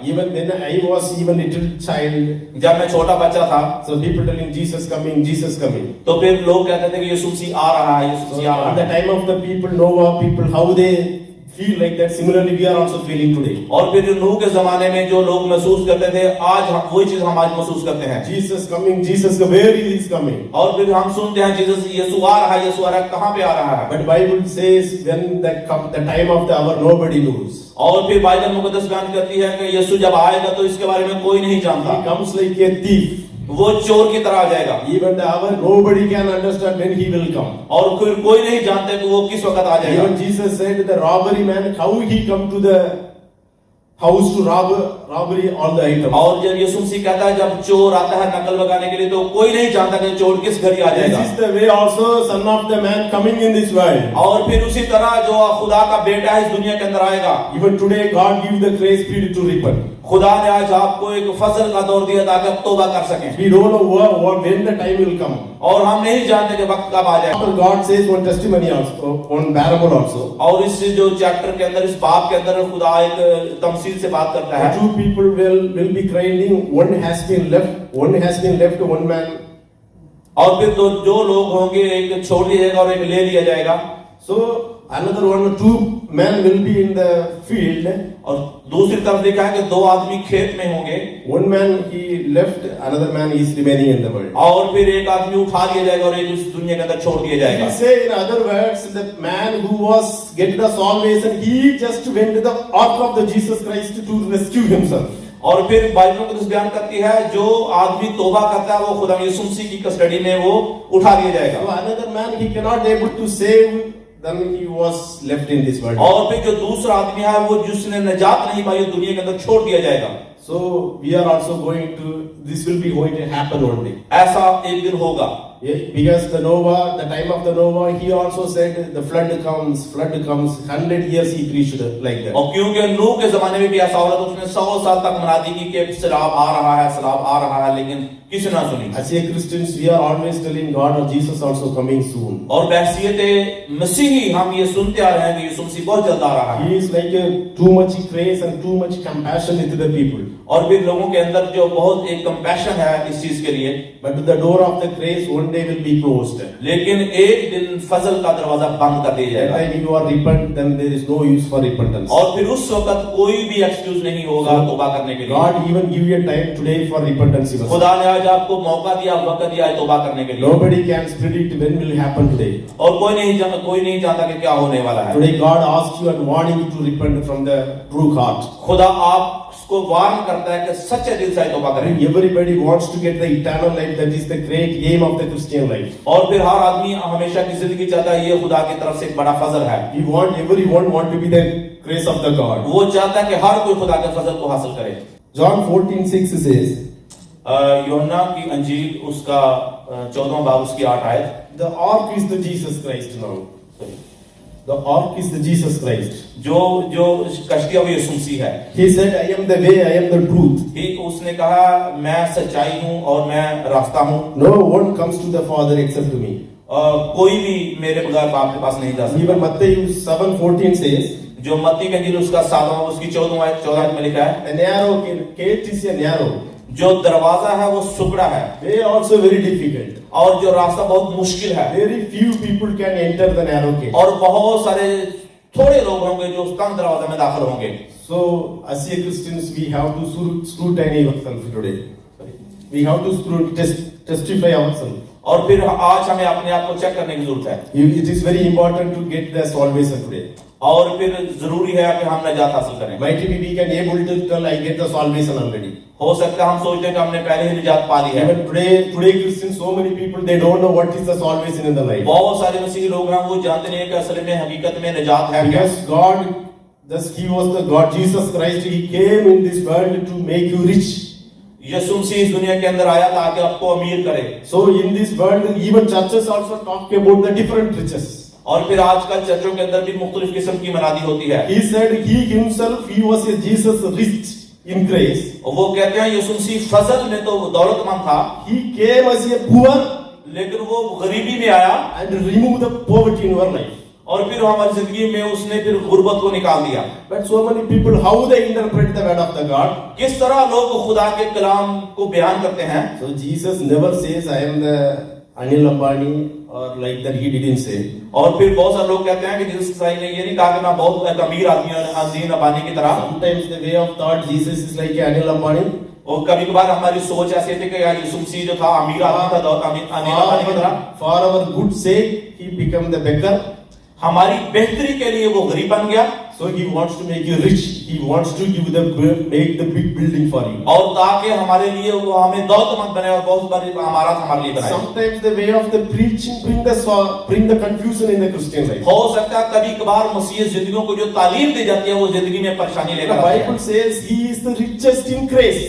Even then I was even little child. जब मैं छोटा बच्चा था So people telling Jesus coming, Jesus coming. तो फिर लोग कहते थे कि यीशु मसीह आ रहा है, यीशु So मसीह आ at रहा the है। time of the people, Noah people, how they feel like that, similarly we are also feeling today. और फिर नूह के जमाने में जो लोग महसूस करते थे, आज वही चीज हम आज महसूस करते हैं। Jesus coming, Jesus, where he is coming? और फिर हम सुनते हैं जीसस यीशु आ रहा है, यीशु आ रहा है, कहाँ पे आ रहा है? But Bible says when the time of the hour nobody knows. और फिर बाइबल मुकद्दस बयान करती है कि यीशु जब आएगा तो इसके बारे में कोई नहीं जानता। He comes like a thief. वो चोर की तरह आ जाएगा। Even the hour nobody can understand when he will come. और फिर कोई नहीं जानते कि वो किस वक्त आ जाएगा। Even Jesus said the robbery man, how he come to the house to robbery all the items. और जब यीशु मसीह कहता है जब चोर आता है नकल लगाने के लिए तो कोई नहीं जानता कि चोर किस घड़ी आ जाएगा। This is the way also Son of the Man coming in this world. और फिर उसी तरह जो खुदा का बेटा है इस दुनिया के अंदर आएगा। Even today God give the grace period to repent. खुदा ने आज आपको एक फजल का दौर दिया ताकि आप तौबा कर सकें। We don't know when the time will come. और हम नहीं जानते कि वक्त कब आ जाएगा। After God says one testimony also, one parable also. और इस जो चैप्टर के अंदर, इस बाब के अंदर खुदा एक तमसील से बात करता है। Two people will be crying. One has been left. One man. और फिर जो लोग होंगे एक छोड़ दिया जाएगा और एक ले लिया जाएगा। So another one, two men will be in the field. और दूसरी तरफ देखा है कि दो आदमी खेत में होंगे। One man he left, another man is remaining in the world. और फिर एक आदमी उठा लिया जाएगा और एक इस दुनिया के अंदर छोड़ दिया जाएगा। He say in other words, the man who was get the salvation, he just went to the ark of the Jesus Christ to rescue himself. और फिर बाइबल को बयान करती है जो आदमी तौबा करता है वो खुदा यीशु मसीह की कस्टडी में वो उठा लिया जाएगा। So another man he cannot able to save, then he was left in this world. और फिर जो दूसरा आदमी है वो जिसने निजात नहीं पाई दुनिया के अंदर छोड़ दिया जाएगा। So we are also going to, this will be going to happen one day. ऐसा एक दिन होगा। Because the time of the Noah, he also said the flood comes, 100 years he preached like that. और क्योंकि नूह के जमाने में भी ऐसा हो रहा था, उसने 100 साल तक मनादी की कि सैलाब आ रहा है, लेकिन किसी ना सुनी। As a Christians, we are always telling God or Jesus also coming soon. और बहसीयत मसीही हम ये सुनते आ रहे हैं कि यीशु मसीह बहुत जल्द आ रहा है। He is like too much grace and too much compassion into the people. और फिर लोगों के अंदर जो बहुत एक कंपैशन है इस चीज के लिए। But the door of the grace one day will be closed. लेकिन एक दिन फजल का दरवाजा बंद कर दिया जाएगा। When you are repent, then there is no use for repentance. और फिर उस वक्त कोई भी एक्सक्यूज नहीं होगा तौबा करने के लिए। God even give you a time today for repentance. खुदा ने आज आपको मौका दिया, वक्त दिया है तौबा करने के लिए। Nobody can predict when will happen today. और कोई नहीं जानता कि क्या होने वाला है। Today God asks you and warning you to repent from the true heart. खुदा आपको वार्न करता है कि सच्चे दिल से तौबा करें। Everybody wants to get the eternal life. That is the great aim of the Christian life. और फिर हर आदमी हमेशा की जिंदगी चाहता है, ये खुदा की तरफ से एक बड़ा फजल है। Everyone want to be the grace of the God. वो चाहता है कि हर कोई खुदा के फजल को हासिल करे। John 14:6 says, यूहन्ना की अंजील उसका 14वां बाब उसकी 8 आयत। the ark is the Jesus Christ now. The ark is the Jesus Christ. जो कश्ती वो यीशु मसीह है। He said, I am the way, I am the truth. उसने कहा मैं सच्चाई हूँ और मैं रास्ता हूँ। No one comes to the Father except me. कोई भी मेरे बगैर बाप के पास नहीं जा सकता। Even Matthew 7:14 says, जो मत्ती का अंजील उसका 7वां उसकी 14 में लिखा है, a narrow gate is a narrow. जो दरवाजा है वो सुकड़ा है। Way also very difficult. और जो रास्ता बहुत मुश्किल है। Very few people can enter the narrow gate. और बहुत सारे थोड़े लोग होंगे जो उस तंग दरवाजे में दाखिल होंगे। So as a Christians we have to scrutinize ourselves today. We have to testify ourselves. और फिर आज हमें अपने आप को चेक करने की जरूरत है। It is very important to get the salvation today. और फिर जरूरी है कि हम निजात हासिल करें। Might be we can able to tell I get the salvation already. हो सकता है हम सोचते हैं कि हमने पहले ही निजात पा ली है। Even today Christians, so many people they don't know what is the salvation in the life. बहुत सारे मसीही लोग हैं वो जानते नहीं है कि असल में हकीकत में निजात है क्या। Because God, thus He was the God, Jesus Christ. He came in this world to make you rich. यीशु मसीह इस दुनिया के अंदर आया ताकि आपको अमीर करे। So in this world, even churches also talk about the different riches. और फिर आजकल चर्चों के अंदर भी मुख्तलिफ किस्म की मनादी होती है। He said He Himself, He was a Jesus rich in grace. और वो कहते हैं यीशु मसीह फजल में तो दौलतमंद था। He came as a poor, लेकिन वो गरीबी में आया and remove the poverty in our life. और फिर हमारी जिंदगी में उसने फिर गुर्बत को निकाल दिया। But so many people, how they interpret the word of the God? किस तरह लोग खुदा के कलाम को बयान करते हैं। So Jesus never says, I am the Anil Ambani, or like that he didn't say. और फिर बहुत सारे लोग कहते हैं कि जीसस क्राइस्ट ने ये नहीं कहा कि मैं बहुत एक अमीर आदमी हूं, अजीम अंबानी की तरह। Sometimes the way of thought, Jesus is like Anil Ambani. और कभी कभार हमारी सोच ऐसी थी कि यार यीशु मसीह जो था अमीर आदमी था, अनिल अंबानी की तरह। For our good sake, he became the beggar. हमारी बेहतरी के लिए वो गरीब बन गया। So he wants to make you rich. He wants to make the big building for you. और ताकि हमारे लिए वो हमें दौलतमंद बने और बहुत बड़ी इमारत हमारे लिए बनाए। Sometimes the way of the preaching bring the confusion in the Christian life. हो सकता है कभी कभार मसीह जिंदगियों को जो तालीम दी जाती है वो जिंदगी में परेशानी लेकर The आती है। Bible says he is the richest in grace.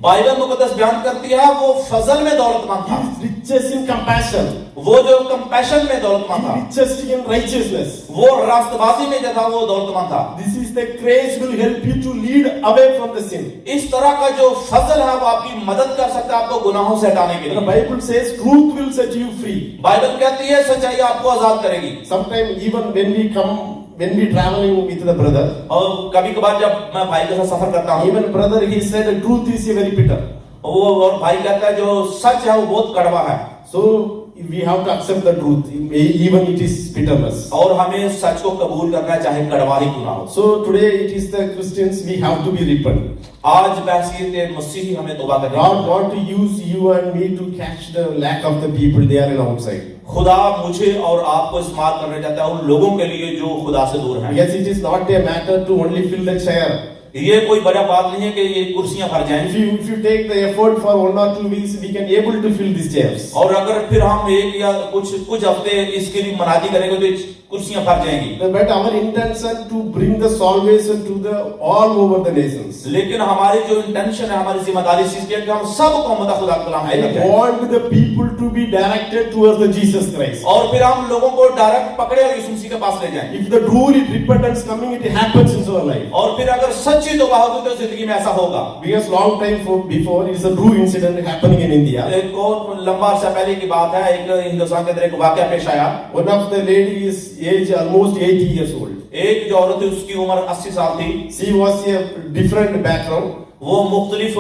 Bible मुकद्दस बयान करती है वो फजल में दौलतमंद He था। is richest in compassion. वो जो कंपैशन में दौलतमंद था, Richest in righteousness. वो रास्तबाजी में जो था वो दौलतमंद था। This is the grace will help you to lead away from the sin. इस तरह का जो फजल है वो आपकी मदद कर सकता है आपको गुनाहों से हटाने के The लिए। Bible says truth will set you free. Bible कहती है सच्चाई आपको आजाद करेगी। Sometimes even when we traveling with the brother, और कभी कभार जब मैं भाई के साथ सफर करता हूँ, even brother he said the truth is very bitter. वो और भाई कहता है जो सच है वो बहुत कड़वा है। So we have to accept the truth, even it is bitterness. और हमें सच को कबूल करना है चाहे कड़वा ही क्यों ना हो। So today it is the Christians we have to be repentant. आज बहसीयत मसीही हमें तौबा करनी है। God want to use you and me to catch the lack of the people they are in outside. खुदा मुझे और आपको इस्तेमाल करना चाहता है उन लोगों के लिए जो खुदा से दूर हैं। Yes, it is not a matter to only fill the chair. ये कोई बड़ा बात नहीं है कि ये कुर्सियां भर जाएं। If you take the effort for 1 or 2 weeks, we can able to fill these chairs. और अगर फिर हम एक या कुछ हफ्ते इसके लिए मनादी करेंगे तो कुर्सियां भर जाएंगी। But our intention to bring the salvation to the all over the nations. लेकिन हमारी जो इंटेंशन है, हमारी जिम्मेदारी है कि हम सब कौमों तक खुदा का कलाम I लेकर जाएं। want the people to be directed towards the Jesus Christ. और फिर हम लोगों को डायरेक्ट पकड़े और यीशु मसीह के पास ले जाएं। If the true repentance coming, it happens in our life. और फिर अगर सच्ची तौबा होगी तो जिंदगी में ऐसा होगा। Because long time before is a true incident happening in India. एक बहुत लंबा अर्सा पहले की बात है, एक हिंदुस्तान के अंदर एक वाकया पेश आया। One of the ladies age almost 80 years old. एक जो औरत थी उसकी उम्र 80 साल थी। She was a different background. वो मुख्तलिफ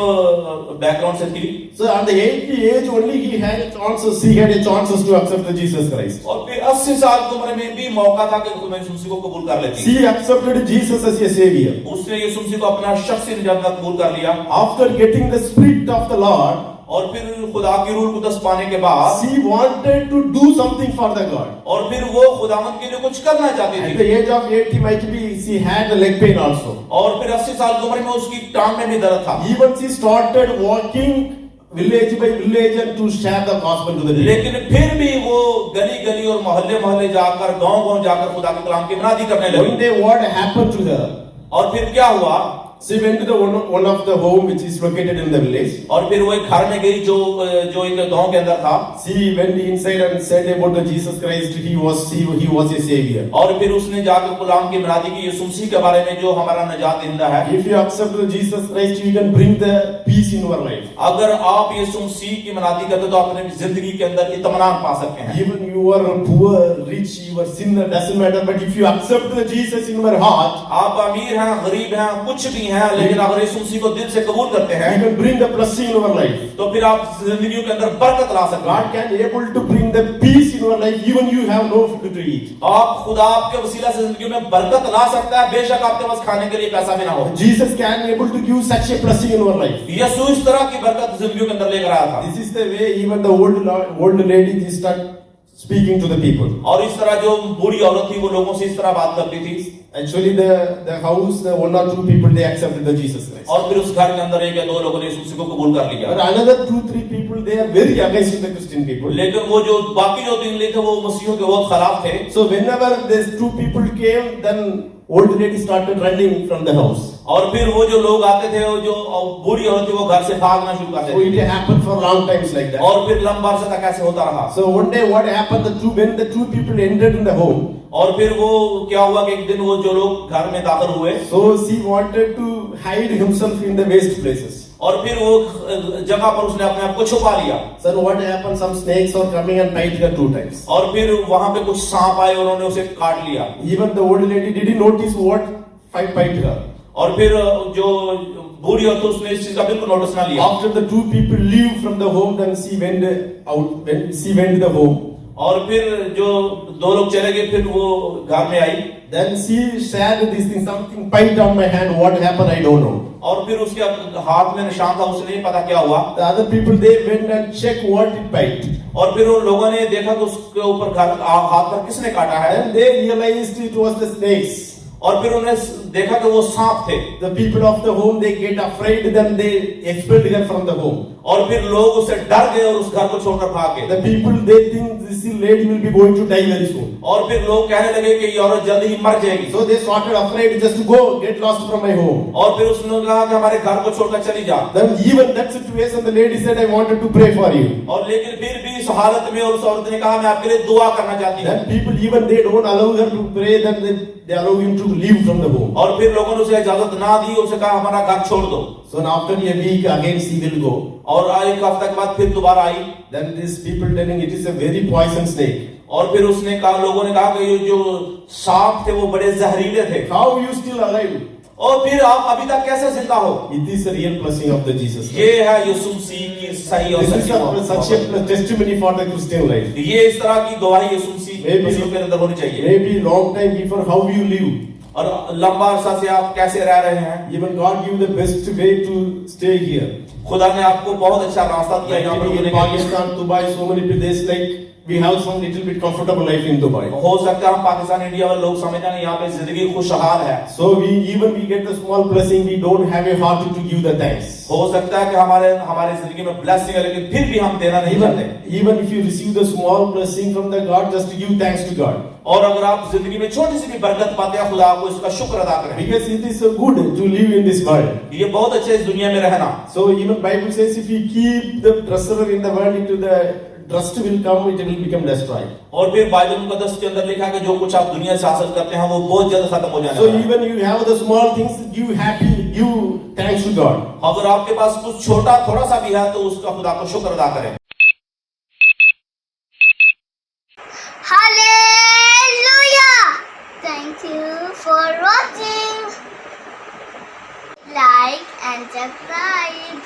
बैकग्राउंड से थी। So at the 80 age only she had a chances to accept the Jesus Christ. और फिर 80 साल की उम्र में भी मौका था कि वो यीशु मसीह को कबूल कर लेती। She accepted Jesus as a savior. उसने यीशु मसीह को अपना शख्सी निजात कबूल कर लिया। After getting the spirit of the Lord, और फिर खुदा की रूह कुदस पाने के बाद she wanted to do something for the God. और फिर वो खुदावंद के लिए कुछ करना चाहती At थी। the age of 80 might be she had a leg pain also. और फिर 80 साल की उम्र में उसकी टांग में भी दर्द था। Even she started walking village by village and to share the gospel to the people. लेकिन फिर भी वो गली गली और मोहल्ले मोहल्ले जाकर गांव गांव जाकर खुदा के कलाम की मनादी करने One लगी। day what happened to her? और फिर क्या हुआ? She went to the one of the home which is located in the village. और फिर वो एक घर में गई जो एक गांव के अंदर था। She went inside and said about the Jesus Christ. He was a savior. और फिर उसने जाकर गुलाम की मनादी की यीशु मसीह के बारे में जो हमारा निजात देंदा है। If you accept the Jesus Christ, you can bring the peace in your life. अगर आप यीशु मसीह की मनादी करते तो अपने जिंदगी के अंदर इत्मीनान पा सकते हैं। Even you are poor, rich, you are sinner, doesn't matter. But if you accept the Jesus in your heart, आप अमीर हैं, गरीब हैं, कुछ भी हैं, लेकिन अगर यीशु मसीह को दिल से कबूल करते हैं you can bring the blessing in your life. तो फिर आप जिंदगी के अंदर बरकत ला सकते हैं। God can able to bring the peace in your life, even you have no food to eat. आप खुदा आपके वसीला से जिंदगी में बरकत ला सकता है, बेशक आपके पास खाने के लिए पैसा भी ना हो। Jesus can able to give such a blessing in your life. यीशु इस तरह की बरकत जिंदगी के अंदर लेकर आया था। This is the way even the old lady she start speaking to the people. और इस तरह जो बूढ़ी औरत थी वो लोगों से इस तरह बात करती थी। Actually, the house, the 1 or 2 people they accepted the Jesus Christ. और फिर उस घर के अंदर एक या दो लोगों ने यीशु मसीह को कबूल कर लिया। But another 2-3 people they are very against the Christian people. लेकिन वो जो बाकी जो 3 लोग थे वो मसीहियों के बहुत खिलाफ थे। So whenever these 2 people came, then old lady started running from the house. और फिर वो जो लोग आते थे वो जो बूढ़ी औरत थी वो घर से भागना शुरू कर So it देती थी। happened for long times like that. और फिर लंबा अरसा तक ऐसे होता रहा। So one day what happened, when the 2 people entered in the home, और फिर वो क्या हुआ कि एक दिन वो जो लोग घर में दाखिल हुए so she wanted to hide himself in the waste places. और फिर वो जगह पर उसने अपने आप को छुपा लिया। Son, what happened? Some snakes are coming and bite her 2 times. और फिर वहां पे कुछ सांप आए, उन्होंने उसे काट लिया। Even the old lady didn't notice what 5 bite her. और फिर जो बूढ़ी औरत उसने इस चीज का बिल्कुल नोटिस ना लिया। After the 2 people leave from the home, then she went out. When she went to the home, और फिर जो 2 लोग चले गए, फिर वो घर में आई। then she said this thing, something bite on my hand. What happened? I don't know. और फिर उसके हाथ में निशान था, उसे नहीं पता क्या हुआ। The other people, they went and checked what it bite. और फिर उन लोगों ने देखा कि उसके ऊपर हाथ पर किसने काटा है। And they realized it was the snakes. और फिर उन्हें देखा कि वो सांप थे। The people of the home, they get afraid, then they expelled her from the home. और फिर लोग उससे डर गए और उस घर को छोड़कर भाग गए। The people, they think this lady will be going to die very soon. और फिर लोग कहने लगे कि ये औरत जल्दी ही मर जाएगी। So they started afraid just to go, get lost from my home. और फिर उसने कहा कि हमारे घर को छोड़कर चली जा। Then even that situation, the lady said, I wanted to pray for you. और लेकिन फिर भी इस हालत में उस औरत ने कहा, मैं आपके लिए दुआ करना चाहती हूँ। Then people, even they don't allow her to pray, then they allow him to leave from the home. और फिर लोगों ने उसे इजाजत ना दी, उसे कहा हमारा घर छोड़ दो। So after a week again she will go. और एक हफ्ते के बाद फिर दोबारा आई। Then these people telling it is a very poison snake. और फिर उसने कहा, लोगों ने कहा कि ये जो सांप थे वो बड़े जहरीले थे। How you still alive? और फिर आप अभी तक कैसे जिंदा हो? It is a real blessing of the Jesus Christ. ये है यीशु मसीह की सही और This is सच्ची such a testimony for the Christian life. ये इस तरह की गवाही यीशु मसीह के अंदर होनी चाहिए। Maybe long time before how you live. और लंबा अरसा से आप कैसे रह रहे हैं। Even God give the best way to stay here. खुदा ने आपको बहुत अच्छा रास्ता दिया यहाँ पर Maybe रहने in का। Pakistan, Dubai, so many people they say like we have some little bit comfortable life in Dubai. हो सकता है हम पाकिस्तान इंडिया वाले लोग समझ जाएंगे यहाँ पे जिंदगी खुशहाल है। So we get the small blessing, we don't have a heart to give the thanks. हो सकता है कि हमारे जिंदगी में ब्लेसिंग है, लेकिन फिर भी हम देना नहीं चाहते। Even if you receive the small blessing from the God, just give thanks to God. और अगर आप जिंदगी में छोटी सी भी बरकत पाते हैं, खुदा को इसका शुक्र अदा करें। Because it is so good to live in this world. ये बहुत अच्छा इस दुनिया में रहना। So even Bible says if we keep the treasure in the world, into the trust will come, it will become destroyed. और फिर Bible मुकद्दस के अंदर लिखा है कि जो कुछ आप दुनिया से हासिल करते हैं वो बहुत जल्द खत्म हो जाने So वाला है। even you have the small things, give happy, give thanks to God. अगर आपके पास कुछ छोटा थोड़ा सा भी है तो उसका खुदा को शुक्र अदा करें। Hallelujah! Thank you for watching. Like and subscribe.